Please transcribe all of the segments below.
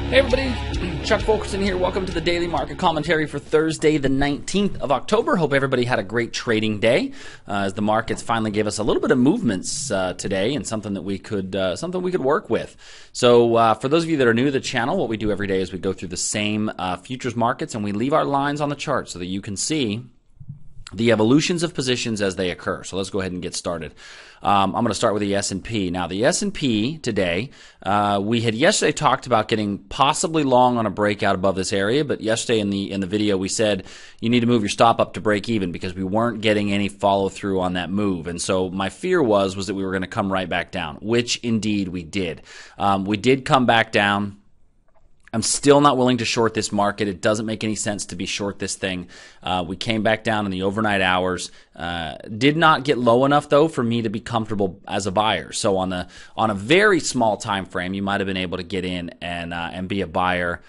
Hey everybody, Chuck Fulkerson here. Welcome to the Daily Market Commentary for Thursday, the 19th of October. Hope everybody had a great trading day as the markets finally gave us a little bit of movements today and something that we could work with. So for those of you that are new to the channel, what we do every day is we go through the same futures markets and we leave our lines on the chart so that you can see the evolutions of positions as they occur. So let's go ahead and get started. I'm going to start with the S&P. Now, the S&P today, we had yesterday talked about getting possibly long on a breakout above this area, but yesterday in the video we said you need to move your stop up to break even because we weren't getting any follow through on that move. And so my fear was that we were going to come right back down, which indeed we did. We did come back down. I'm still not willing to short this market. It doesn't make any sense to be short this thing. We came back down in the overnight hours. Did not get low enough though for me to be comfortable as a buyer. So on a very small time frame, you might have been able to get in and be a buyer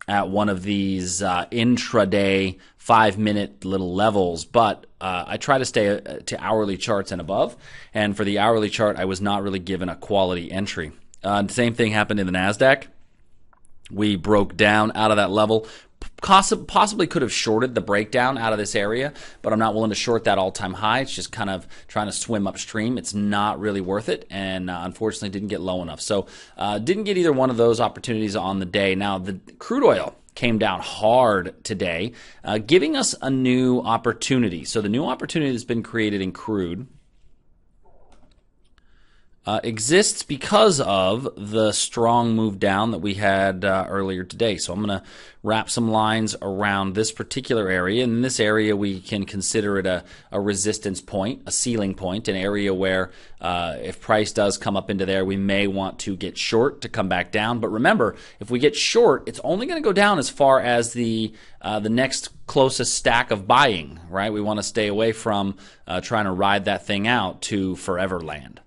at one of these intraday 5-minute little levels. But I try to stay to hourly charts and above. And for the hourly chart, I was not really given a quality entry. The same thing happened in the Nasdaq. We broke down out of that level. Possibly could have shorted the breakdown out of this area, but I'm not willing to short that all-time high. It's just kind of trying to swim upstream. It's not really worth it, and unfortunately didn't get low enough. So didn't get either one of those opportunities on the day. Now, the crude oil came down hard today, giving us a new opportunity. So the new opportunity that's been created in crude exists because of the strong move down that we had earlier today. So I'm going to wrap some lines around this particular area. In this area, we can consider it a resistance point, a ceiling point, an area where if price does come up into there, we may want to get short to come back down. But remember, if we get short, it's only going to go down as far as the next closest stack of buying, right? We want to stay away from trying to ride that thing out to forever land.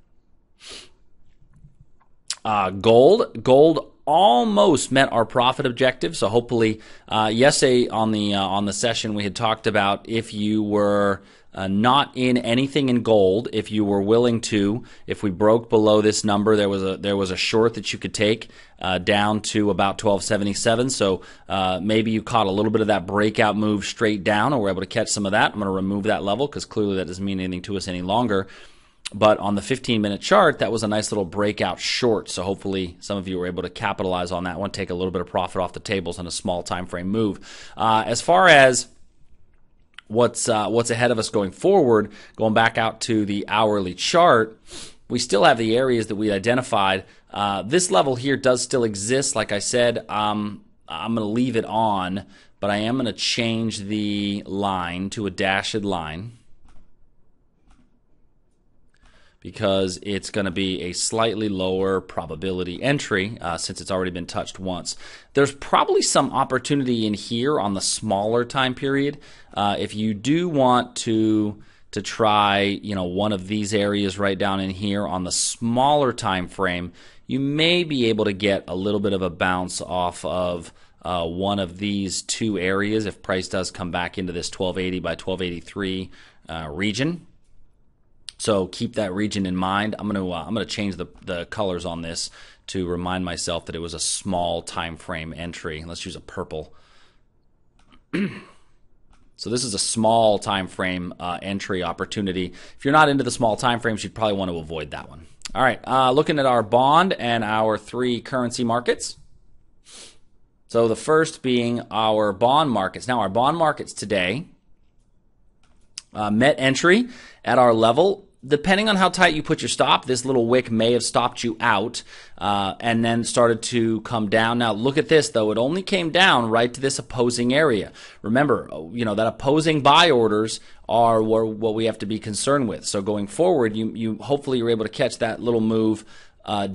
Gold almost met our profit objective. So hopefully, yesterday on the session we had talked about if you were not in anything in gold, if you were willing to, if we broke below this number, there was a short that you could take down to about 1277. So maybe you caught a little bit of that breakout move straight down, or were able to catch some of that. I'm going to remove that level because clearly that doesn't mean anything to us any longer. But on the 15-minute chart, that was a nice little breakout short. So hopefully some of you were able to capitalize on that one, take a little bit of profit off the tables on a small time frame move. As far as what's ahead of us going forward, going back out to the hourly chart, we still have the areas that we identified. This level here does still exist. Like I said, I'm going to leave it on, but I am going to change the line to a dashed line, because it's going to be a slightly lower probability entry since it's already been touched once. There's probably some opportunity in here on the smaller time period. If you do want to try, one of these areas right down in here on the smaller time frame, you may be able to get a little bit of a bounce off of one of these two areas if price does come back into this 1280 by 1283 region. So keep that region in mind. I'm gonna change the colors on this to remind myself that it was a small time frame entry. Let's use a purple. So this is a small time frame entry opportunity. If you're not into the small time frames, you'd probably want to avoid that one. All right, looking at our bond and our three currency markets. So the first being our bond markets. Now our bond markets today met entry at our level. Depending on how tight you put your stop, this little wick may have stopped you out and then started to come down. Now, look at this, though. It only came down right to this opposing area. Remember, that opposing buy orders are what we have to be concerned with. So going forward, you hopefully you're able to catch that little move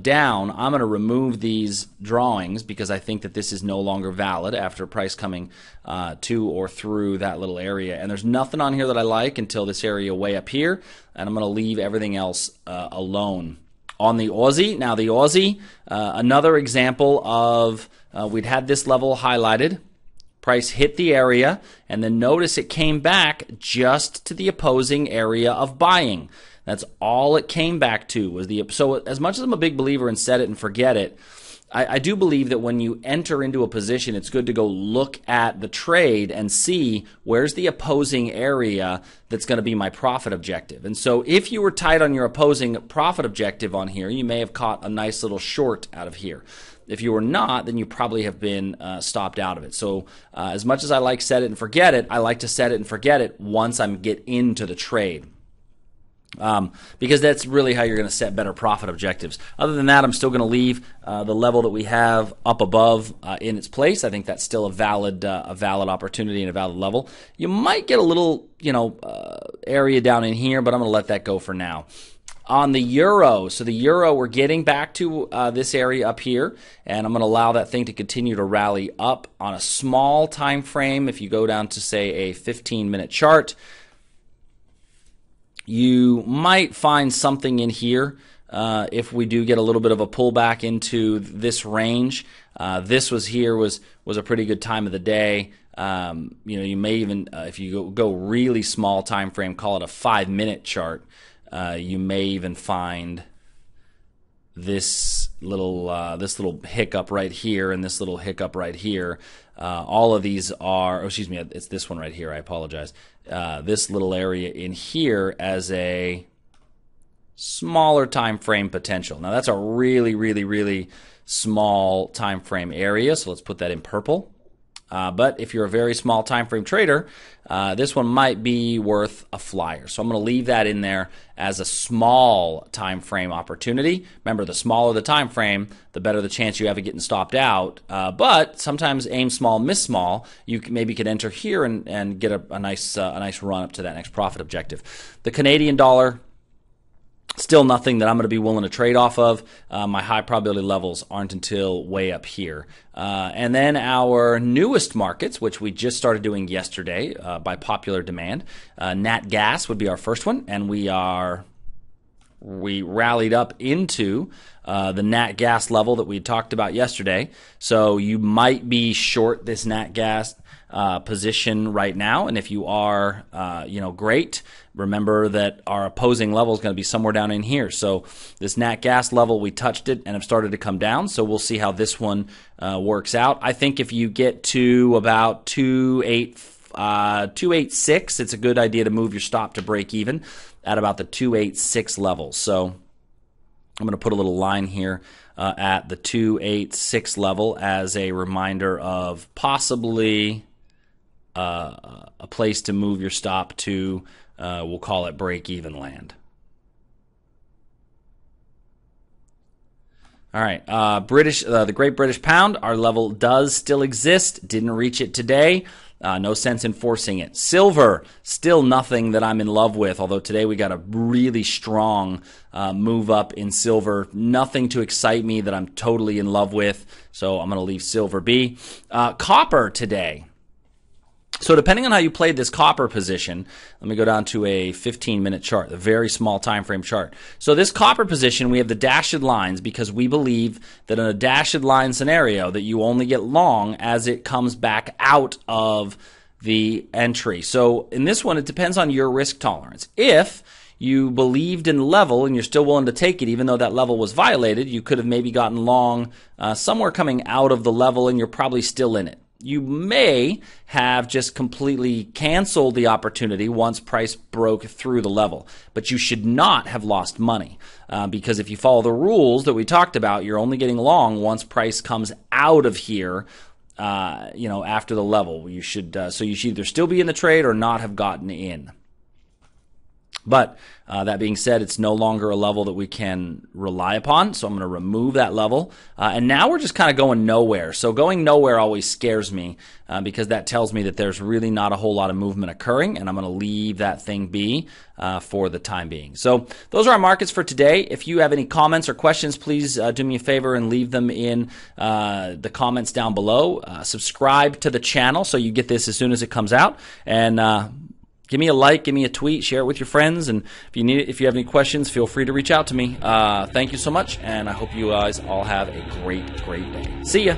down. I'm going to remove these drawings because I think that this is no longer valid after price coming to or through that little area. And there's nothing on here that I like until this area way up here, and I'm going to leave everything else alone. On the Aussie, now the Aussie, another example of we'd had this level highlighted. Price hit the area, and then notice it came back just to the opposing area of buying. That's all it came back to was so as much as I'm a big believer in set it and forget it, I do believe that when you enter into a position, it's good to go look at the trade and see where's the opposing area that's going to be my profit objective. And so if you were tight on your opposing profit objective on here, you may have caught a nice little short out of here. If you were not, then you probably have been stopped out of it. So as much as I like set it and forget it, I like to set it and forget it once I get into the trade. Because that's really how you're going to set better profit objectives. Other than that, I'm still going to leave the level that we have up above in its place. I think that's still a valid opportunity and a valid level. You might get a little, area down in here, but I'm going to let that go for now. On the euro, so the euro, we're getting back to this area up here, and I'm going to allow that thing to continue to rally up on a small time frame. If you go down to, say, a 15-minute chart, you might find something in here if we do get a little bit of a pullback into this range. This was a pretty good time of the day. You may even, if you go really small time frame, call it a 5-minute chart, you may even find this little hiccup right here and this little hiccup right here. All of these are, excuse me, it's this one right here. I apologize. This little area in here as a smaller time frame potential. Now that's a really, really, really small time frame area. So let's put that in purple. But if you're a very small time frame trader, this one might be worth a flyer. So I'm going to leave that in there as a small time frame opportunity. Remember, the smaller the time frame, the better the chance you have of getting stopped out. But sometimes aim small, miss small. You maybe could enter here and get a nice run up to that next profit objective. The Canadian dollar, still nothing that I'm going to be willing to trade off of. My high probability levels aren't until way up here. And then our newest markets, which we just started doing yesterday by popular demand. Nat gas would be our first one, and we rallied up into the nat gas level that we talked about yesterday. So you might be short this nat gas position right now, and if you are, great. Remember that our opposing level is going to be somewhere down in here. So this nat gas level, we touched it and have started to come down. So we'll see how this one works out. I think if you get to about 286, it's a good idea to move your stop to break even at about the 286 level. So I'm going to put a little line here at the 286 level as a reminder of possibly a place to move your stop to. We'll call it break-even land. All right, the Great British Pound, our level does still exist. Didn't reach it today. No sense in forcing it. Silver, still nothing that I'm in love with, although today we got a really strong move up in silver. Nothing to excite me that I'm totally in love with, so I'm going to leave silver be. Copper today. So depending on how you played this copper position, let me go down to a 15-minute chart, a very small time frame chart. So this copper position, we have the dashed lines because we believe that in a dashed line scenario that you only get long as it comes back out of the entry. So in this one, it depends on your risk tolerance. If you believed in the level and you're still willing to take it even though that level was violated, you could have maybe gotten long somewhere coming out of the level and you're probably still in it. You may have just completely canceled the opportunity once price broke through the level, but you should not have lost money because if you follow the rules that we talked about, you're only getting long once price comes out of here, after the level. You should so you should either still be in the trade or not have gotten in. But that being said, it's no longer a level that we can rely upon, so I'm going to remove that level. And now we're just kind of going nowhere. So going nowhere always scares me because that tells me that there's really not a whole lot of movement occurring, and I'm going to leave that thing be for the time being. So those are our markets for today. If you have any comments or questions, please do me a favor and leave them in the comments down below. Subscribe to the channel so you get this as soon as it comes out. And give me a like, give me a tweet, share it with your friends, and if you have any questions, feel free to reach out to me. Thank you so much, and I hope you guys all have a great, great day. See ya.